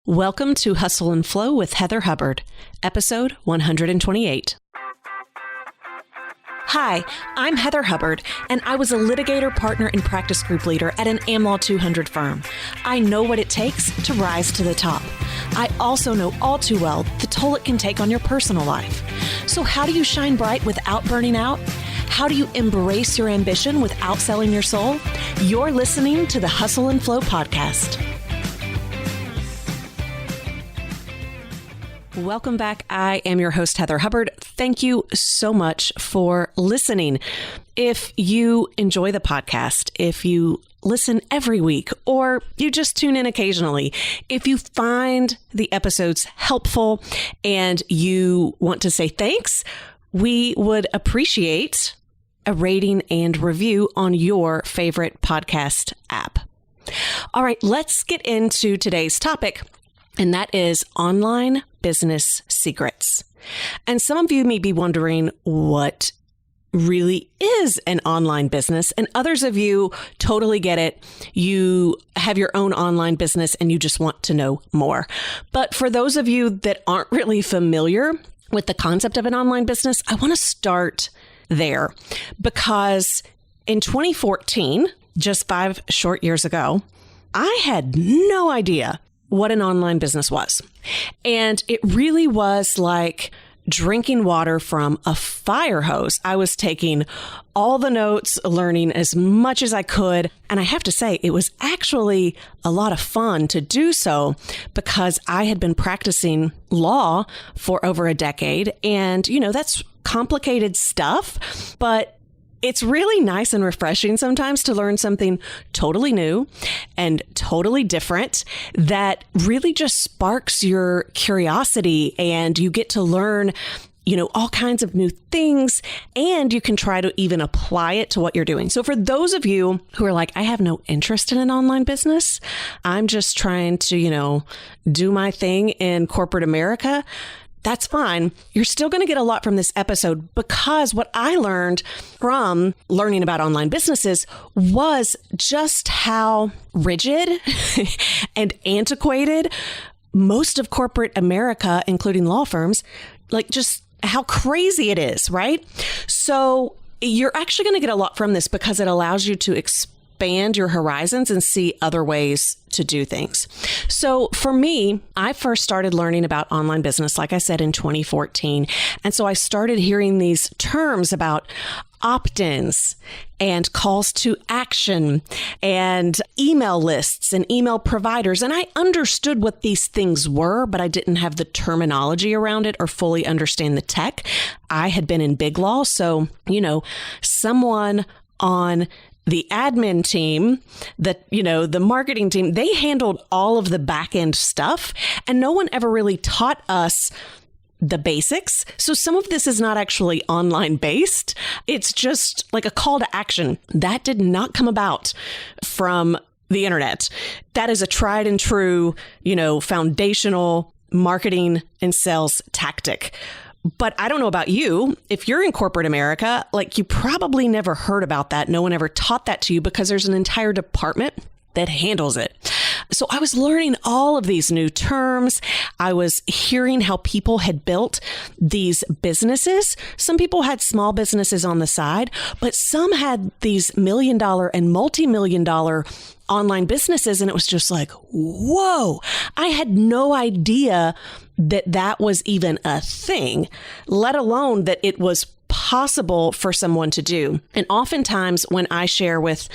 Welcome to Hustle and Flow with Heather Hubbard, episode 128. Hi, I'm Heather Hubbard, and I was a litigator, partner, and practice group leader at an AmLaw 200 firm. I know what it takes to rise to the top. I also know all too well the toll it can take on your personal life. So how do you shine bright without burning out? How do you embrace your ambition without selling your soul? You're listening to the Hustle and Flow podcast. Welcome back. I am your host, Heather Hubbard. Thank you so much for listening. If you enjoy the podcast, if you listen every week, or you just tune in occasionally, if you find the episodes helpful and you want to say thanks, we would appreciate a rating and review on your favorite podcast app. All right, let's get into today's topic, and that is online business secrets. And some of you may be wondering what really is an online business, and others of you totally get it. You have your own online business and you just want to know more. But for those of you that aren't really familiar with the concept of an online business, I want to start there because in 2014, just 5 short years ago, I had no idea what an online business was. And it really was like drinking water from a fire hose. I was taking all the notes, learning as much as I could. And I have to say, it was actually a lot of fun to do so because I had been practicing law for over a decade. And, you know, that's complicated stuff, but it's really nice and refreshing sometimes to learn something totally new and totally different that really just sparks your curiosity, and you get to learn, you know, all kinds of new things, and you can try to even apply it to what you're doing. So for those of you who are like, I have no interest in an online business, I'm just trying to, you know, do my thing in corporate America, that's fine. You're still going to get a lot from this episode because what I learned from learning about online businesses was just how rigid and antiquated most of corporate America, including law firms, like just how crazy it is, right? So you're actually going to get a lot from this because it allows you to expand your horizons and see other ways to do things. So for me, I first started learning about online business, like I said, in 2014. And so I started hearing these terms about opt-ins and calls to action and email lists and email providers. And I understood what these things were, but I didn't have the terminology around it or fully understand the tech. I had been in big law. So, you know, someone on the admin team, the marketing team, they handled all of the back end stuff, and no one ever really taught us the basics. So some of this is not actually online based. It's just like a call to action. That did not come about from the internet. That is a tried and true, foundational marketing and sales tactic. But I don't know about you. If you're in corporate America, like you probably never heard about that. No one ever taught that to you because there's an entire department that handles it. So I was learning all of these new terms. I was hearing how people had built these businesses. Some people had small businesses on the side, but some had these $1 million and multi-million-dollar online businesses. And it was just like, whoa, I had no idea that was even a thing, let alone that it was possible for someone to do. And oftentimes when I share with,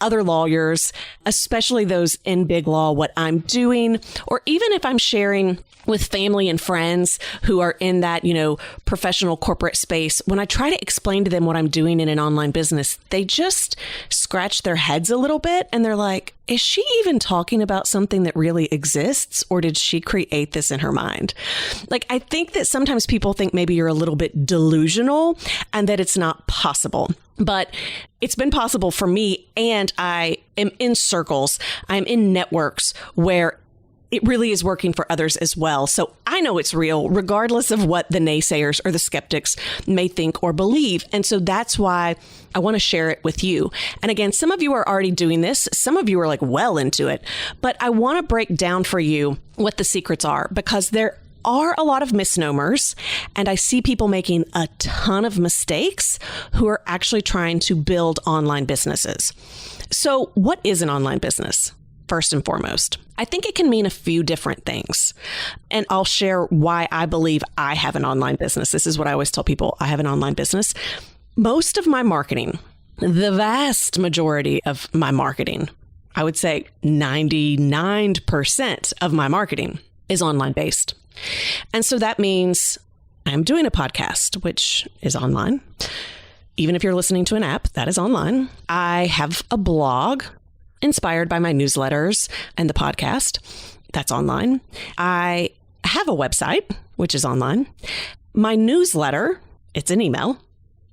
other lawyers, especially those in big law, what I'm doing, or even if I'm sharing with family and friends who are in that, professional corporate space, when I try to explain to them what I'm doing in an online business, they just scratch their heads a little bit and they're like, is she even talking about something that really exists, or did she create this in her mind? Like, I think that sometimes people think maybe you're a little bit delusional and that it's not possible. But it's been possible for me, and I am in circles, I'm in networks where it really is working for others as well. So I know it's real, regardless of what the naysayers or the skeptics may think or believe. And so that's why I want to share it with you. And again, some of you are already doing this. Some of you are like well into it. But I want to break down for you what the secrets are, because there are a lot of misnomers, and I see people making a ton of mistakes who are actually trying to build online businesses. So what is an online business? First and foremost, I think it can mean a few different things. And I'll share why I believe I have an online business. This is what I always tell people. I have an online business. Most of my marketing, the vast majority of my marketing, I would say 99% of my marketing is online based. And so that means I'm doing a podcast, which is online. Even if you're listening to an app, that is online. I have a blog inspired by my newsletters and the podcast. That's online. I have a website, which is online. My newsletter, it's an email.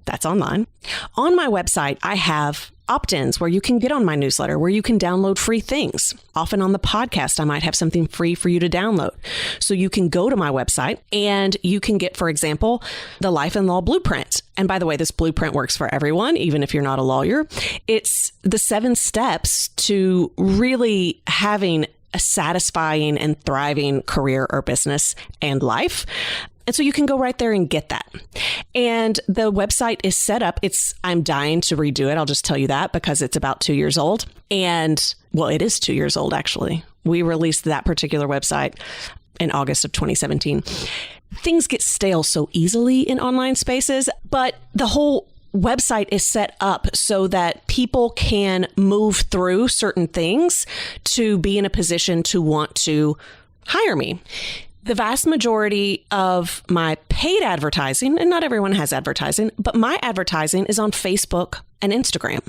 That's online. On my website, I have opt-ins where you can get on my newsletter, where you can download free things. Often on the podcast, I might have something free for you to download. So you can go to my website and you can get, for example, the Life and Law Blueprint. And by the way, this blueprint works for everyone, even if you're not a lawyer. It's the 7 steps to really having a satisfying and thriving career or business and life. And so you can go right there and get that. And the website is set up. I'm dying to redo it. I'll just tell you that because it's about 2 years old. And well, it is 2 years old, actually. We released that particular website in August of 2017. Things get stale so easily in online spaces, but the whole website is set up so that people can move through certain things to be in a position to want to hire me. The vast majority of my paid advertising, and not everyone has advertising, but my advertising is on Facebook and Instagram.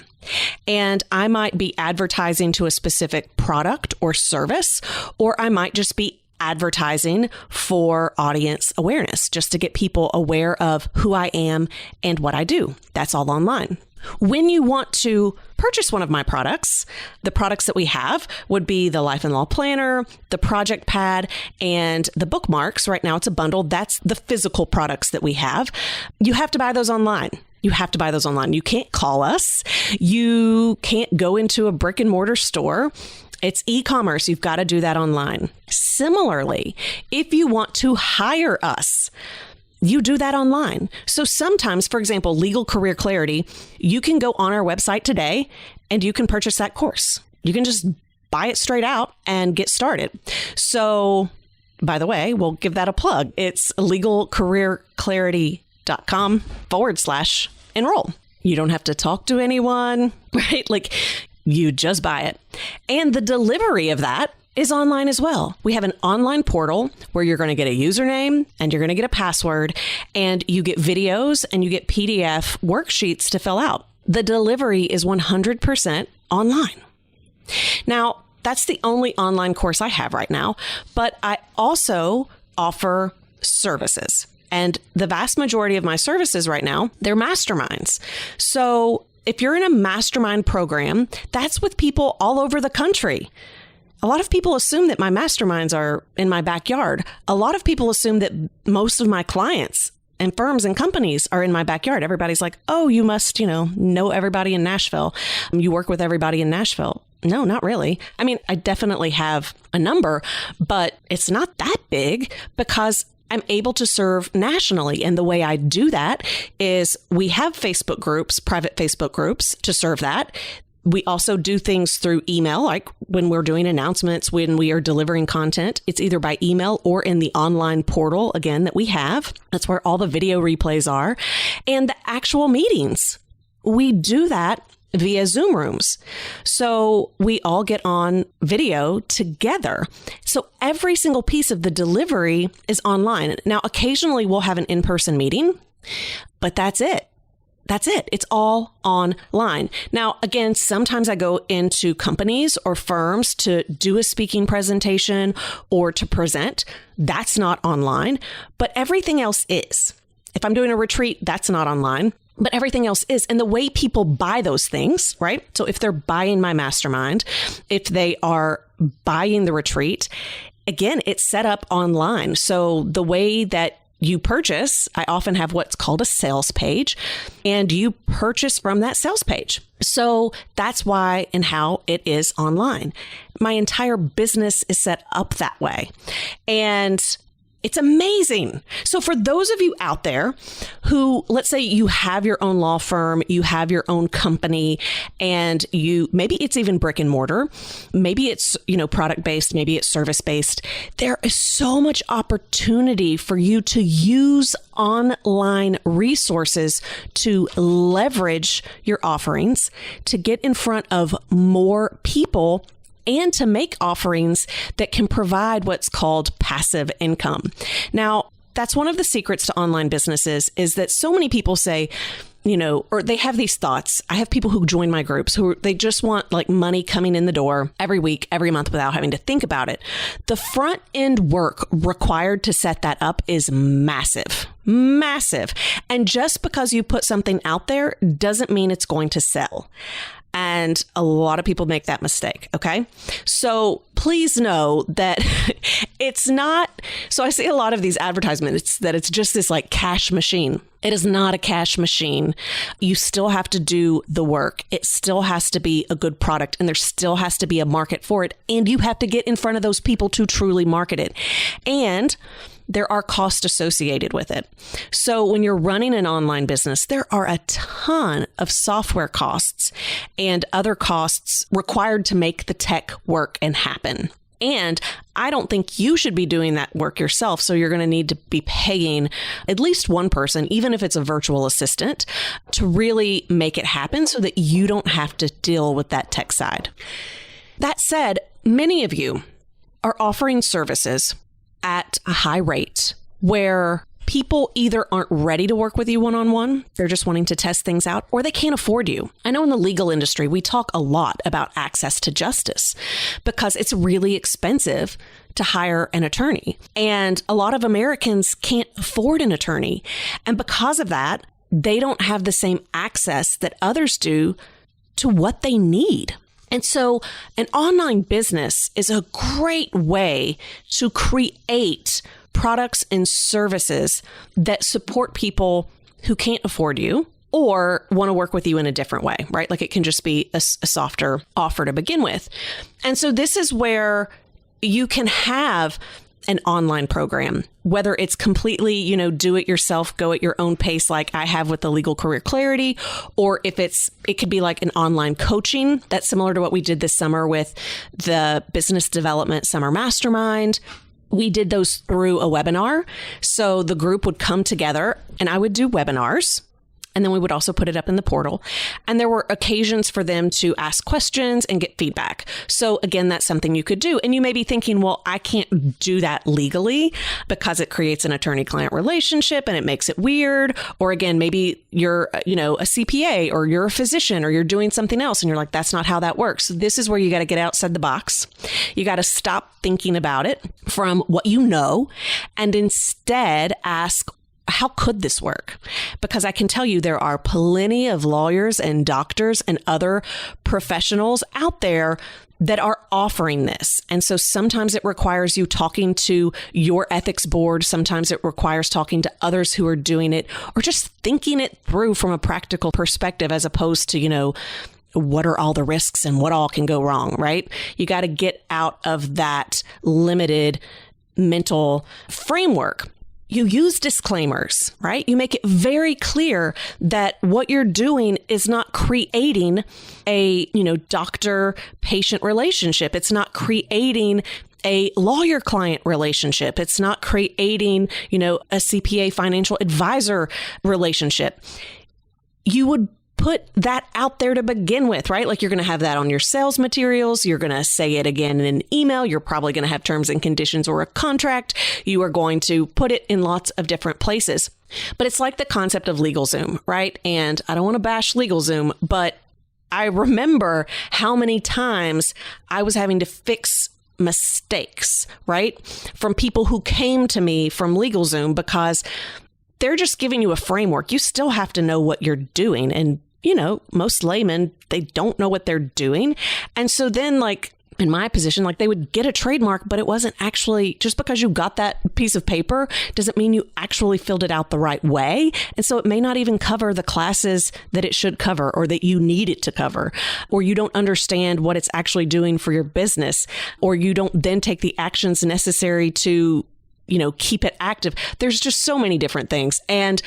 And I might be advertising to a specific product or service, or I might just be advertising for audience awareness, just to get people aware of who I am and what I do. That's all online. When you want to purchase one of my products, the products that we have would be the Life and Law Planner, the Project Pad, and the bookmarks. Right now it's a bundle. That's the physical products that we have. You have to buy those online. You have to buy those online. You can't call us. You can't go into a brick and mortar store. It's e-commerce. You've got to do that online. Similarly, if you want to hire us, you do that online. So sometimes, for example, Legal Career Clarity, you can go on our website today and you can purchase that course. You can just buy it straight out and get started. So, by the way, we'll give that a plug. It's legalcareerclarity.com/enroll. You don't have to talk to anyone, right? Like, you just buy it. And the delivery of that is online as well. We have an online portal where you're going to get a username and you're going to get a password, and you get videos and you get PDF worksheets to fill out. The delivery is 100% online. Now, that's the only online course I have right now, but I also offer services. And the vast majority of my services right now, they're masterminds. So if you're in a mastermind program, that's with people all over the country. A lot of people assume that my masterminds are in my backyard. A lot of people assume that most of my clients and firms and companies are in my backyard. Everybody's like, oh, you must, know everybody in Nashville. You work with everybody in Nashville. No, not really. I mean, I definitely have a number, but it's not that big because I'm able to serve nationally. And the way I do that is we have Facebook groups, private Facebook groups to serve that. We also do things through email, like when we're doing announcements, when we are delivering content, it's either by email or in the online portal, again, that we have. That's where all the video replays are. And the actual meetings, we do that via Zoom rooms. So we all get on video together. So every single piece of the delivery is online. Now, occasionally we'll have an in-person meeting, but that's it. That's it. It's all online. Now, again, sometimes I go into companies or firms to do a speaking presentation or to present. That's not online, but everything else is. If I'm doing a retreat, that's not online, but everything else is. And the way people buy those things, right? So if they're buying my mastermind, if they are buying the retreat, again, it's set up online. So the way that you purchase, I often have what's called a sales page, and you purchase from that sales page. So that's why and how it is online. My entire business is set up that way. And it's amazing. So for those of you out there who, let's say you have your own law firm, you have your own company, and maybe it's even brick and mortar, maybe it's, product based, maybe it's service based. There is so much opportunity for you to use online resources to leverage your offerings, to get in front of more people, and to make offerings that can provide what's called passive income. Now, that's one of the secrets to online businesses, is that so many people say, or they have these thoughts. I have people who join my groups they just want like money coming in the door every week, every month without having to think about it. The front end work required to set that up is massive. Massive. And just because you put something out there doesn't mean it's going to sell. And a lot of people make that mistake. Okay. So please know that it's not. So I see a lot of these advertisements that it's just this like cash machine. It is not a cash machine. You still have to do the work. It still has to be a good product, and there still has to be a market for it. And you have to get in front of those people to truly market it. And there are costs associated with it. So when you're running an online business, there are a ton of software costs and other costs required to make the tech work and happen. And I don't think you should be doing that work yourself. So you're going to need to be paying at least one person, even if it's a virtual assistant, to really make it happen so that you don't have to deal with that tech side. That said, many of you are offering services at a high rate where people either aren't ready to work with you one-on-one, they're just wanting to test things out, or they can't afford you. I know in the legal industry, we talk a lot about access to justice because it's really expensive to hire an attorney. And a lot of Americans can't afford an attorney. And because of that, they don't have the same access that others do to what they need. And so an online business is a great way to create products and services that support people who can't afford you or want to work with you in a different way, right? Like it can just be a softer offer to begin with. And so this is where you can have an online program, whether it's completely, do it yourself, go at your own pace, like I have with the Legal Career Clarity, or if it could be like an online coaching that's similar to what we did this summer with the Business Development Summer Mastermind. We did those through a webinar. So the group would come together and I would do webinars. And then we would also put it up in the portal. And there were occasions for them to ask questions and get feedback. So again, that's something you could do. And you may be thinking, well, I can't do that legally because it creates an attorney-client relationship and it makes it weird. Or again, maybe you're, a CPA or you're a physician or you're doing something else. And you're like, that's not how that works. So this is where you got to get outside the box. You got to stop thinking about it from what you know and instead ask, how could this work? Because I can tell you there are plenty of lawyers and doctors and other professionals out there that are offering this. And so sometimes it requires you talking to your ethics board. Sometimes it requires talking to others who are doing it or just thinking it through from a practical perspective as opposed to, what are all the risks and what all can go wrong, right? You got to get out of that limited mental framework. You use disclaimers, right? You make it very clear that what you're doing is not creating a, doctor-patient relationship. It's not creating a lawyer-client relationship. It's not creating, a CPA financial advisor relationship. You would put that out there to begin with, right? Like you're going to have that on your sales materials. You're going to say it again in an email. You're probably going to have terms and conditions or a contract. You are going to put it in lots of different places. But it's like the concept of LegalZoom, right? And I don't want to bash LegalZoom, but I remember how many times I was having to fix mistakes, right? From people who came to me from LegalZoom because they're just giving you a framework. You still have to know what you're doing. And most laymen, they don't know what they're doing. And so then in my position, like they would get a trademark, but it wasn't actually, just because you got that piece of paper doesn't mean you actually filled it out the right way. And so it may not even cover the classes that it should cover or that you need it to cover, or you don't understand what it's actually doing for your business, or you don't then take the actions necessary to, keep it active. There's just so many different things. And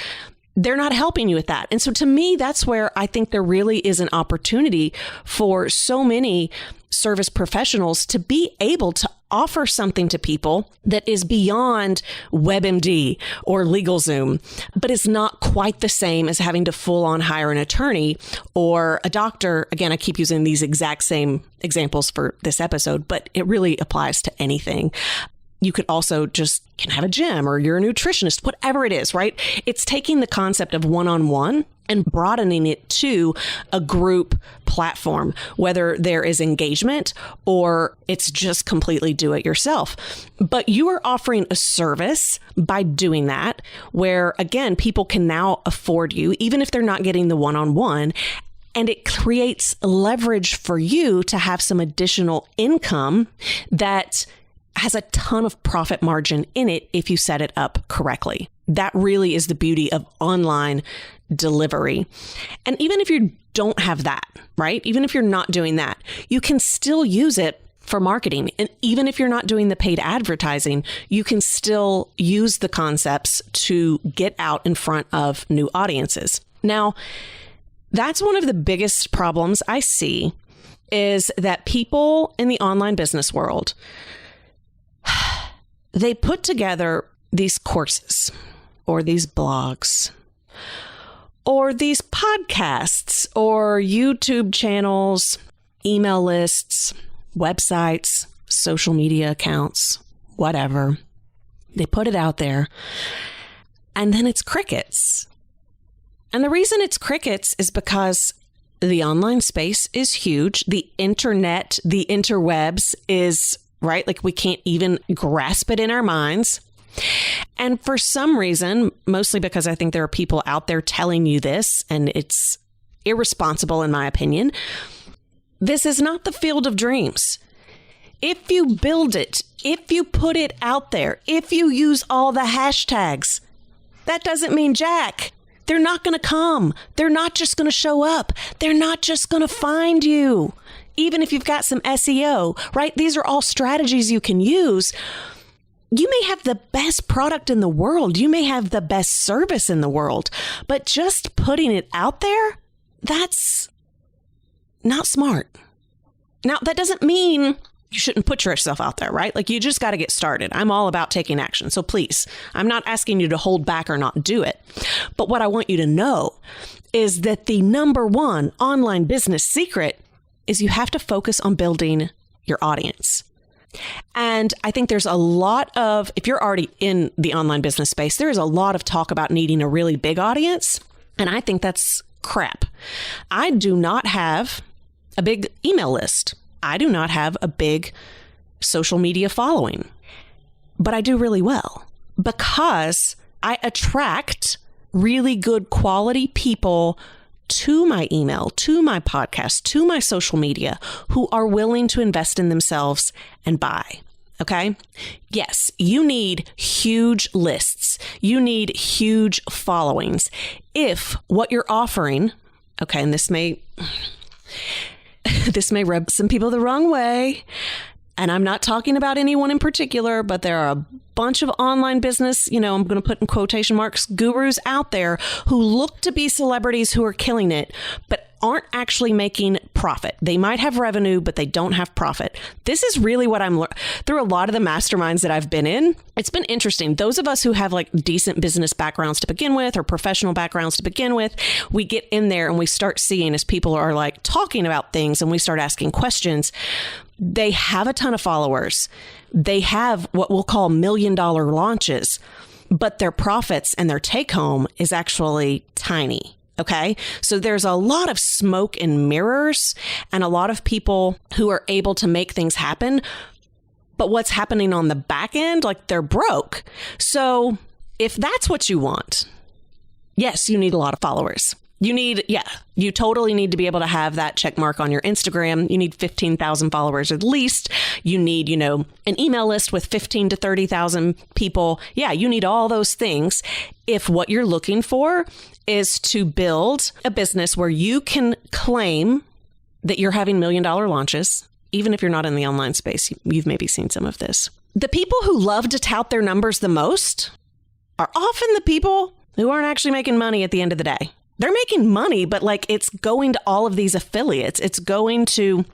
they're not helping you with that. And so to me, that's where I think there really is an opportunity for so many service professionals to be able to offer something to people that is beyond WebMD or LegalZoom, but is not quite the same as having to full on hire an attorney or a doctor. Again, I keep using these exact same examples for this episode, but it really applies to anything. You could also just have a gym, or you're a nutritionist, whatever it is, right? It's taking the concept of one-on-one and broadening it to a group platform, whether there is engagement or it's just completely do it yourself. But you are offering a service by doing that, where, again, people can now afford you, even if they're not getting the one-on-one. And it creates leverage for you to have some additional income that has a ton of profit margin in it if you set it up correctly. That really is the beauty of online delivery. And even if you don't have that, right? Even if you're not doing that, you can still use it for marketing. And even if you're not doing the paid advertising, you can still use the concepts to get out in front of new audiences. Now, that's one of the biggest problems I see, is that people in the online business world, they put together these courses or these blogs or these podcasts or YouTube channels, email lists, websites, social media accounts, whatever. They put it out there, and then it's crickets. And the reason it's crickets is because the online space is huge. The internet, the interwebs is, right? Like, we can't even grasp it in our minds. And for some reason, mostly because I think there are people out there telling you this, and it's irresponsible in my opinion, this is not the field of dreams. If you build it, if you put it out there, if you use all the hashtags, that doesn't mean jack. They're not going to come. They're not just going to show up. They're not just going to find you. Even if you've got some SEO, right? These are all strategies you can use. You may have the best product in the world. You may have the best service in the world, but just putting it out there, that's not smart. Now, that doesn't mean you shouldn't put yourself out there, right? Like, you just got to get started. I'm all about taking action. So please, I'm not asking you to hold back or not do it. But what I want you to know is that the number one online business secret is you have to focus on building your audience. And I think there's a lot of, if you're already in the online business space, there is a lot of talk about needing a really big audience. And I think that's crap. I do not have a big email list. I do not have a big social media following, but I do really well because I attract really good quality people to my email, to my podcast, to my social media, who are willing to invest in themselves and buy. Okay. Yes, you need huge lists. You need huge followings. If what you're offering, okay, and this may rub some people the wrong way, and I'm not talking about anyone in particular, but there are a bunch of online business, I'm going to put in quotation marks, gurus out there who look to be celebrities who are killing it, but aren't actually making profit. They might have revenue, but they don't have profit. This is really what I'm through a lot of the masterminds that I've been in. It's been interesting. Those of us who have like decent business backgrounds to begin with, or professional backgrounds to begin with, we get in there and we start seeing, as people are like talking about things and we start asking questions, they have a ton of followers. They have what we'll call $1 million launches, but their profits and their take home is actually tiny. Okay. So there's a lot of smoke and mirrors and a lot of people who are able to make things happen. But what's happening on the back end, like, they're broke. So if that's what you want, yes, you need a lot of followers. You totally need to be able to have that check mark on your Instagram. You need 15,000 followers at least. You need, an email list with 15 to 30,000 people. Yeah, you need all those things. If what you're looking for is to build a business where you can claim that you're having $1 million launches, even if you're not in the online space, you've maybe seen some of this. The people who love to tout their numbers the most are often the people who aren't actually making money at the end of the day. They're making money, but it's going to all of these affiliates. It's going to,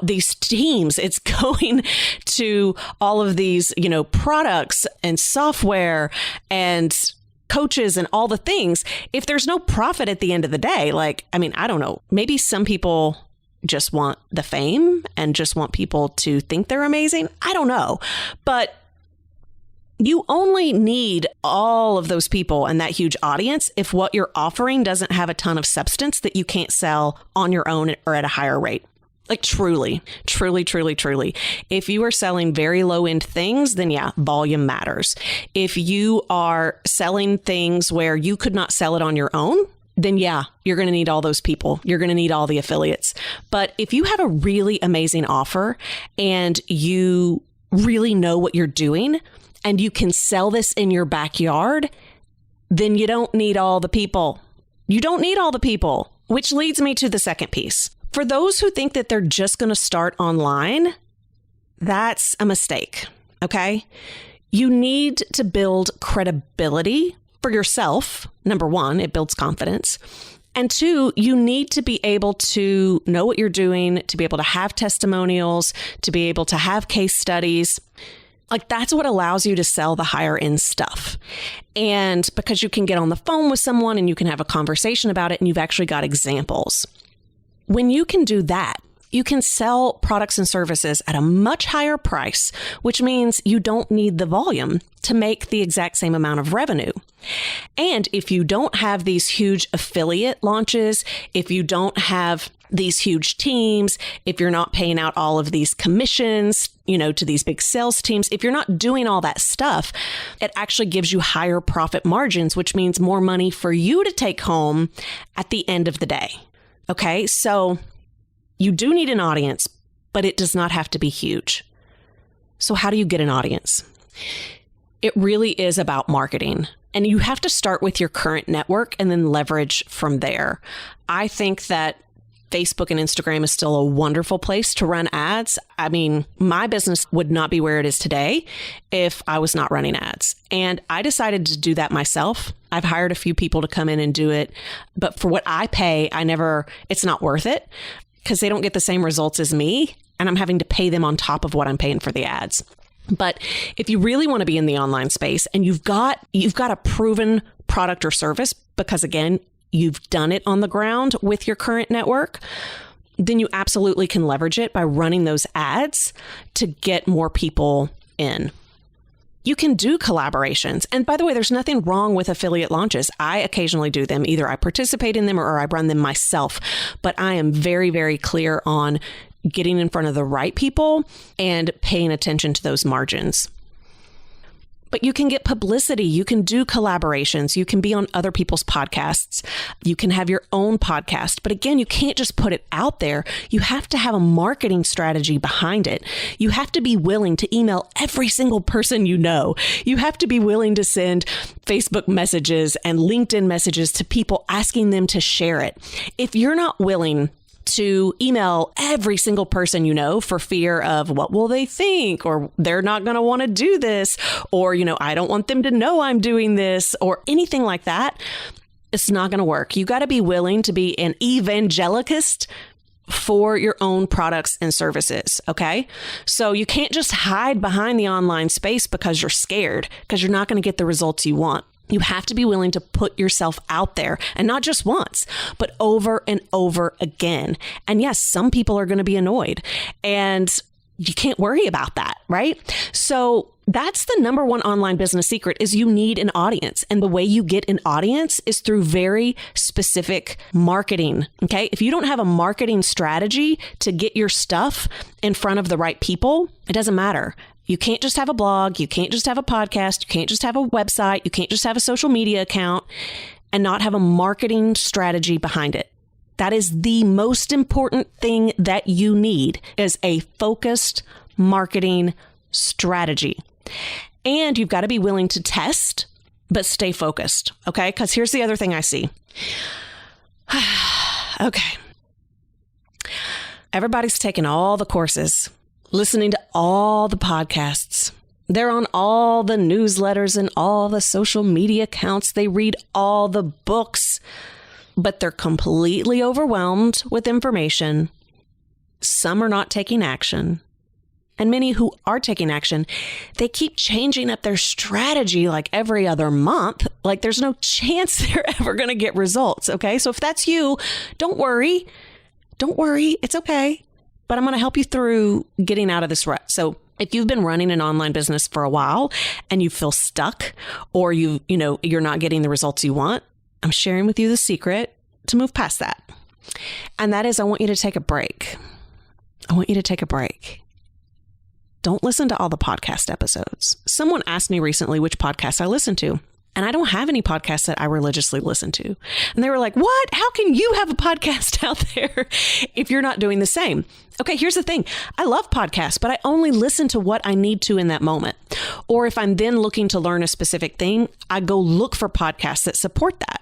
these teams. It's going to all of these, products and software and coaches and all the things. If there's no profit at the end of the day, I don't know, maybe some people just want the fame and just want people to think they're amazing. I don't know. But you only need all of those people and that huge audience if what you're offering doesn't have a ton of substance that you can't sell on your own or at a higher rate. Truly. If you are selling very low end things, then yeah, volume matters. If you are selling things where you could not sell it on your own, then yeah, you're going to need all those people. You're going to need all the affiliates. But if you have a really amazing offer and you really know what you're doing, and you can sell this in your backyard, then you don't need all the people. You don't need all the people, which leads me to the second piece. For those who think that they're just going to start online, that's a mistake, okay? You need to build credibility for yourself. Number one, it builds confidence. And two, you need to be able to know what you're doing, to be able to have testimonials, to be able to have case studies. That's what allows you to sell the higher end stuff. And because you can get on the phone with someone and you can have a conversation about it and you've actually got examples. When you can do that, you can sell products and services at a much higher price, which means you don't need the volume to make the exact same amount of revenue. And if you don't have these huge affiliate launches, if you don't have these huge teams, if you're not paying out all of these commissions, to these big sales teams, if you're not doing all that stuff, it actually gives you higher profit margins, which means more money for you to take home at the end of the day. Okay, so you do need an audience, but it does not have to be huge. So how do you get an audience? It really is about marketing. And you have to start with your current network and then leverage from there. I think that Facebook and Instagram is still a wonderful place to run ads. I mean, my business would not be where it is today if I was not running ads. And I decided to do that myself. I've hired a few people to come in and do it. But for what I pay, it's not worth it because they don't get the same results as me. And I'm having to pay them on top of what I'm paying for the ads. But if you really want to be in the online space and you've got a proven product or service, because again, you've done it on the ground with your current network, then you absolutely can leverage it by running those ads to get more people in. You can do collaborations. And by the way, there's nothing wrong with affiliate launches. I occasionally do them. Either I participate in them or I run them myself. But I am very, very clear on getting in front of the right people and paying attention to those margins. But you can get publicity. You can do collaborations. You can be on other people's podcasts. You can have your own podcast. But again, you can't just put it out there. You have to have a marketing strategy behind it. You have to be willing to email every single person you know. You have to be willing to send Facebook messages and LinkedIn messages to people asking them to share it. If you're not willing to email every single person you know for fear of what will they think, or they're not going to want to do this, or, I don't want them to know I'm doing this, or anything like that, it's not going to work. You got to be willing to be an evangelicist for your own products and services. Okay. So you can't just hide behind the online space because you're scared, because you're not going to get the results you want. You have to be willing to put yourself out there, and not just once, but over and over again. And yes, some people are going to be annoyed, and you can't worry about that, right? So that's the number one online business secret is you need an audience. And the way you get an audience is through very specific marketing. Okay. If you don't have a marketing strategy to get your stuff in front of the right people, it doesn't matter. You can't just have a blog. You can't just have a podcast. You can't just have a website. You can't just have a social media account. and not have a marketing strategy behind it. That is the most important thing that you need, is a focused marketing strategy. And you've got to be willing to test, but stay focused. Okay. Because here's the other thing I see. Okay. Everybody's taking all the courses, listening to all the podcasts. They're on all the newsletters and all the social media accounts. They read all the books, but they're completely overwhelmed with information. Some are not taking action. And many who are taking action, they keep changing up their strategy like every other month. Like there's no chance they're ever going to get results. Okay. So if that's you, don't worry. Don't worry. It's okay. But I'm going to help you through getting out of this rut. So if you've been running an online business for a while and you feel stuck, or you're not getting the results you want, I'm sharing with you the secret to move past that. And that is, I want you to take a break. I want you to take a break. Don't listen to all the podcast episodes. Someone asked me recently which podcast I listen to, and I don't have any podcasts that I religiously listen to. And they were like, what? How can you have a podcast out there if you're not doing the same? Okay, here's the thing. I love podcasts, but I only listen to what I need to in that moment. Or if I'm then looking to learn a specific thing, I go look for podcasts that support that.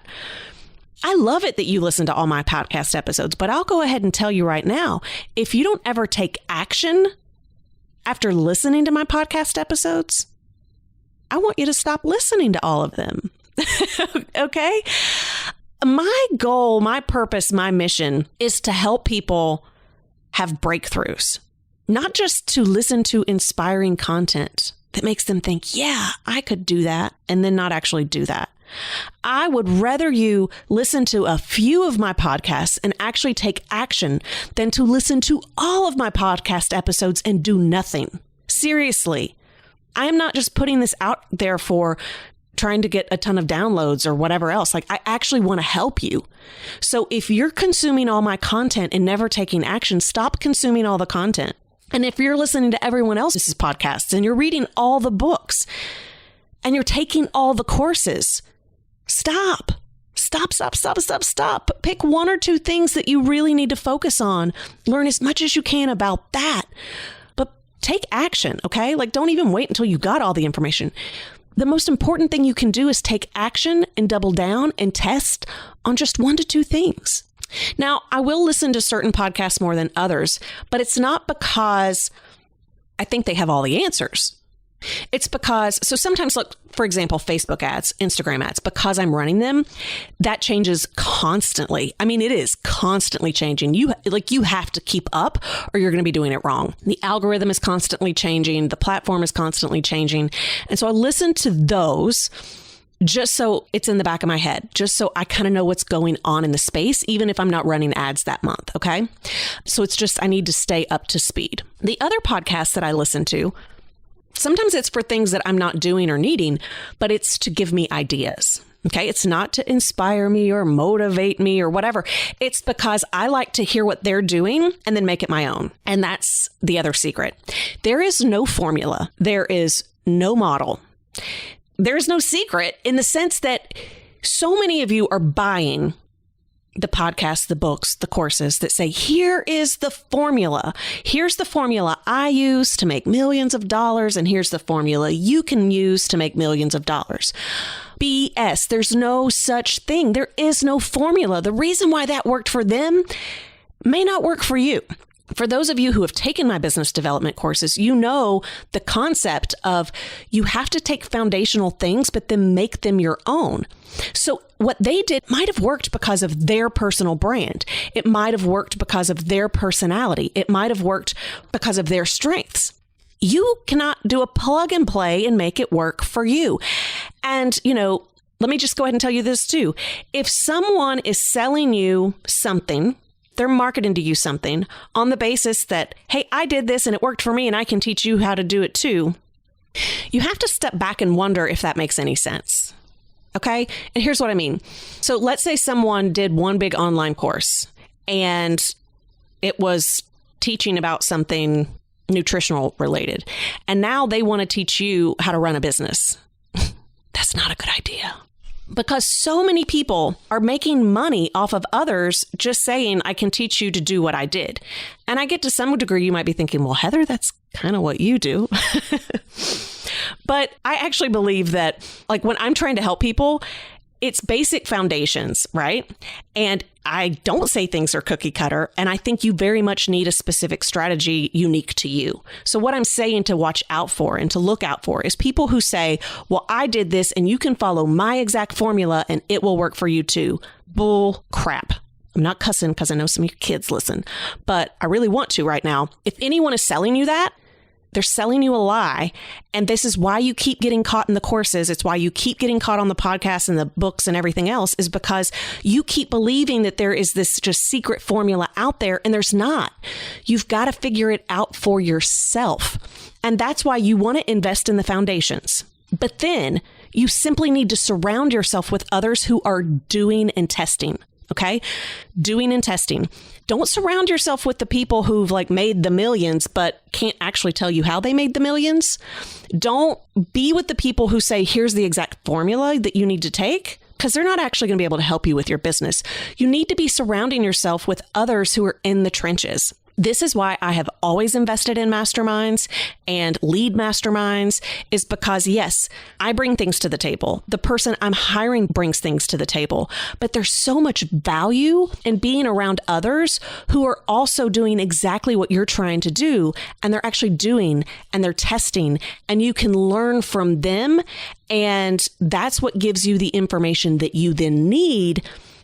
I love it that you listen to all my podcast episodes, but I'll go ahead and tell you right now, if you don't ever take action after listening to my podcast episodes, I want you to stop listening to all of them. Okay? My goal, my purpose, my mission is to help people have breakthroughs, not just to listen to inspiring content that makes them think, yeah, I could do that, and then not actually do that. I would rather you listen to a few of my podcasts and actually take action than to listen to all of my podcast episodes and do nothing. Seriously, I am not just putting this out there for trying to get a ton of downloads or whatever else. Like, I actually want to help you. So if you're consuming all my content and never taking action, stop consuming all the content. And if you're listening to everyone else's podcasts and you're reading all the books and you're taking all the courses, stop. Stop. Pick one or two things that you really need to focus on. Learn as much as you can about that. But take action, okay? Like, don't even wait until you got all the information. The most important thing you can do is take action and double down and test on just 1 to 2 things. Now, I will listen to certain podcasts more than others, but it's not because I think they have all the answers. It's because, so sometimes, look, for example, Facebook ads, Instagram ads, because I'm running them, that changes constantly. I mean, it is constantly changing. You have to keep up or you're going to be doing it wrong. The algorithm is constantly changing. The platform is constantly changing. And so I listen to those just so it's in the back of my head, just so I kind of know what's going on in the space, even if I'm not running ads that month. Okay. So it's just, I need to stay up to speed. The other podcasts that I listen to, sometimes it's for things that I'm not doing or needing, but it's to give me ideas. Okay. It's not to inspire me or motivate me or whatever. It's because I like to hear what they're doing and then make it my own. And that's the other secret. There is no formula. There is no model. There's no secret, in the sense that so many of you are buying the podcasts, the books, the courses that say, here is the formula. Here's the formula I use to make millions of dollars. And here's the formula you can use to make millions of dollars. BS. There's no such thing. There is no formula. The reason why that worked for them may not work for you. For those of you who have taken my business development courses, you know the concept of you have to take foundational things, but then make them your own. So what they did might have worked because of their personal brand. It might have worked because of their personality. It might have worked because of their strengths. You cannot do a plug and play and make it work for you. And, let me just go ahead and tell you this too. If someone is selling you something, they're marketing to you something on the basis that, hey, I did this and it worked for me and I can teach you how to do it too. You have to step back and wonder if that makes any sense. Okay. And here's what I mean. So let's say someone did one big online course and it was teaching about something nutritional related. And now they want to teach you how to run a business. That's not a good idea. because so many people are making money off of others just saying, I can teach you to do what I did. And I get to some degree, you might be thinking, well, Heather, that's kind of what you do. But I actually believe that like when I'm trying to help people, it's basic foundations, right? And I don't say things are cookie cutter. And I think you very much need a specific strategy unique to you. So what I'm saying to watch out for and to look out for is people who say, well, I did this and you can follow my exact formula and it will work for you too. Bull crap. I'm not cussing because I know some of your kids listen, but I really want to right now. If anyone is selling you that, they're selling you a lie. And this is why you keep getting caught in the courses. It's why you keep getting caught on the podcasts and the books and everything else, is because you keep believing that there is this just secret formula out there, and there's not. You've got to figure it out for yourself. And that's why you want to invest in the foundations. But then you simply need to surround yourself with others who are doing and testing. Okay? Doing and testing. Don't surround yourself with the people who've like made the millions, but can't actually tell you how they made the millions. Don't be with the people who say, here's the exact formula that you need to take, because they're not actually going to be able to help you with your business. You need to be surrounding yourself with others who are in the trenches. This is why I have always invested in masterminds and lead masterminds, is because, yes, I bring things to the table. The person I'm hiring brings things to the table, but there's so much value in being around others who are also doing exactly what you're trying to do. And they're actually doing and they're testing, and you can learn from them. And that's what gives you the information that you then need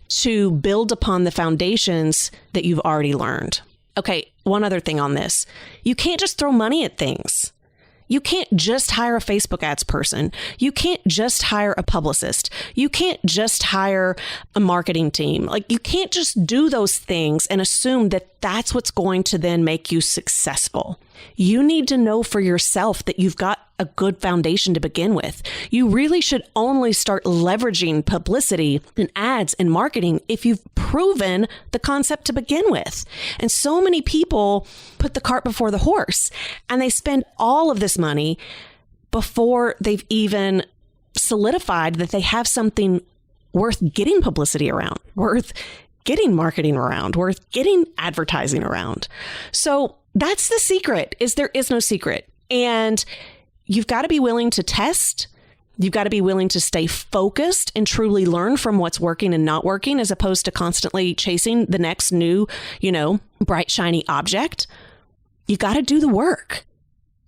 to build upon the foundations that you've already learned. Okay, one other thing on this. You can't just throw money at things. You can't just hire a Facebook ads person. You can't just hire a publicist. You can't just hire a marketing team. Like, you can't just do those things and assume that that's what's going to then make you successful. You need to know for yourself that you've got a good foundation to begin with. You really should only start leveraging publicity and ads and marketing if you've proven the concept to begin with. And so many people put the cart before the horse, and they spend all of this money before they've even solidified that they have something worth getting publicity around, worth getting marketing around, worth getting advertising around. So that's the secret, is there is no secret. And you've got to be willing to test. You've got to be willing to stay focused and truly learn from what's working and not working, as opposed to constantly chasing the next new, bright, shiny object. You got to do the work.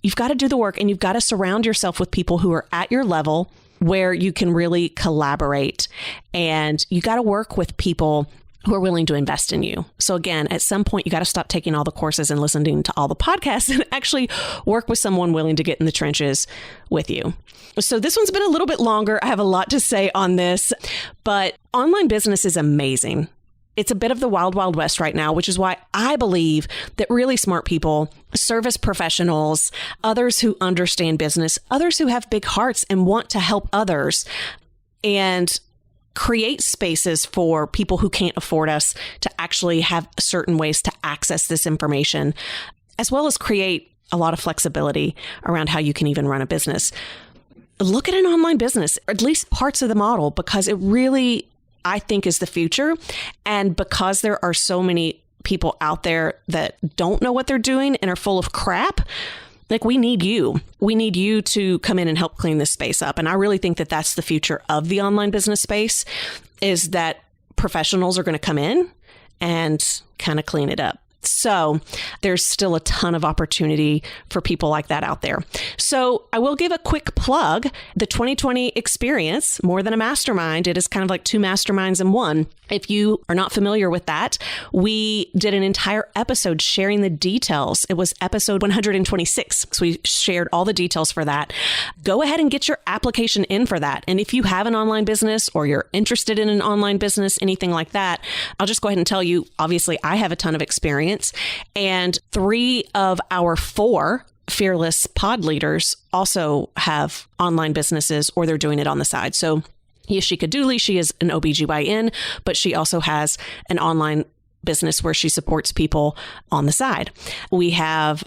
You've got to do the work, and you've got to surround yourself with people who are at your level where you can really collaborate. And you got to work with people who are willing to invest in you. So again, at some point, you got to stop taking all the courses and listening to all the podcasts and actually work with someone willing to get in the trenches with you. So this one's been a little bit longer. I have a lot to say on this, but online business is amazing. It's a bit of the wild, wild west right now, which is why I believe that really smart people, service professionals, others who understand business, others who have big hearts and want to help others, and create spaces for people who can't afford us to actually have certain ways to access this information, as well as create a lot of flexibility around how you can even run a business. Look at an online business, or at least parts of the model, because it really, I think, is the future. And because there are so many people out there that don't know what they're doing and are full of crap, like, we need you. We need you to come in and help clean this space up. And I really think that that's the future of the online business space, is that professionals are going to come in and kind of clean it up. So there's still a ton of opportunity for people like that out there. So I will give a quick plug. The 2020 experience, More Than a Mastermind, it is kind of like two masterminds in one. If you are not familiar with that, we did an entire episode sharing the details. It was episode 126. So we shared all the details for that. Go ahead and get your application in for that. And if you have an online business, or you're interested in an online business, anything like that, I'll just go ahead and tell you, obviously, I have a ton of experience. And 3 of our 4 fearless pod leaders also have online businesses, or they're doing it on the side. So Yashika Dooley, she is an OBGYN, but she also has an online business where she supports people on the side. We have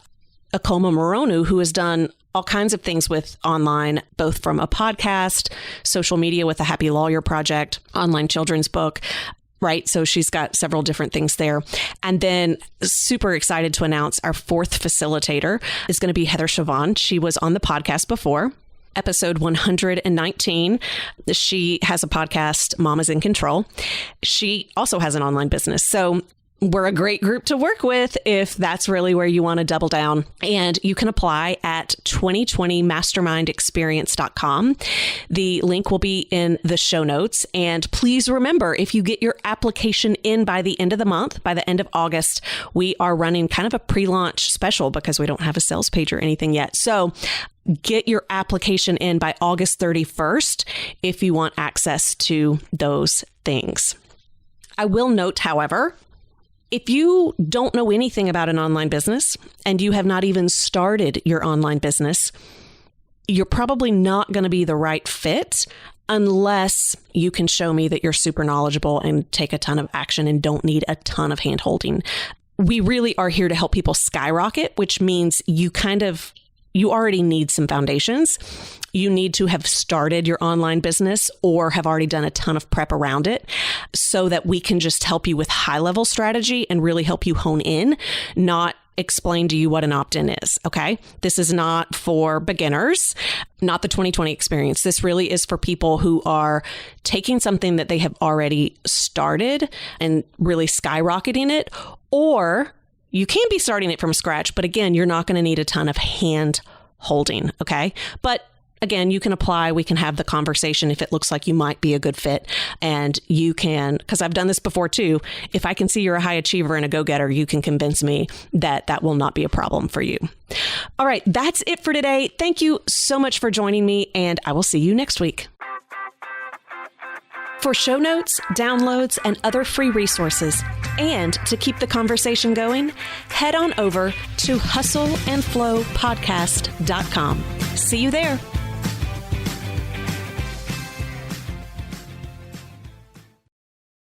Akoma Moronu, who has done all kinds of things with online, both from a podcast, social media with the Happy Lawyer Project, online children's book, right? So she's got several different things there. And then super excited to announce our fourth facilitator is going to be Heather Chavon. She was on the podcast before. Episode 119. She has a podcast, Mama's in Control. She also has an online business. So we're a great group to work with if that's really where you want to double down. And you can apply at 2020mastermindexperience.com. The link will be in the show notes. And please remember, if you get your application in by the end of the month, by the end of August, we are running kind of a pre-launch special because we don't have a sales page or anything yet. So get your application in by August 31st if you want access to those things. I will note, however, if you don't know anything about an online business and you have not even started your online business, you're probably not going to be the right fit unless you can show me that you're super knowledgeable and take a ton of action and don't need a ton of hand-holding. We really are here to help people skyrocket, which means you already need some foundations. You need to have started your online business or have already done a ton of prep around it so that we can just help you with high-level strategy and really help you hone in, not explain to you what an opt-in is, okay? This is not for beginners, not the 2020 experience. This really is for people who are taking something that they have already started and really skyrocketing it, or you can be starting it from scratch, but again, you're not going to need a ton of hand holding, okay? But again, you can apply, we can have the conversation if it looks like you might be a good fit. And you can, because I've done this before too, if I can see you're a high achiever and a go-getter, you can convince me that that will not be a problem for you. All right, that's it for today. Thank you so much for joining me, and I will see you next week. For show notes, downloads, and other free resources, and to keep the conversation going, head on over to hustleandflowpodcast.com. See you there.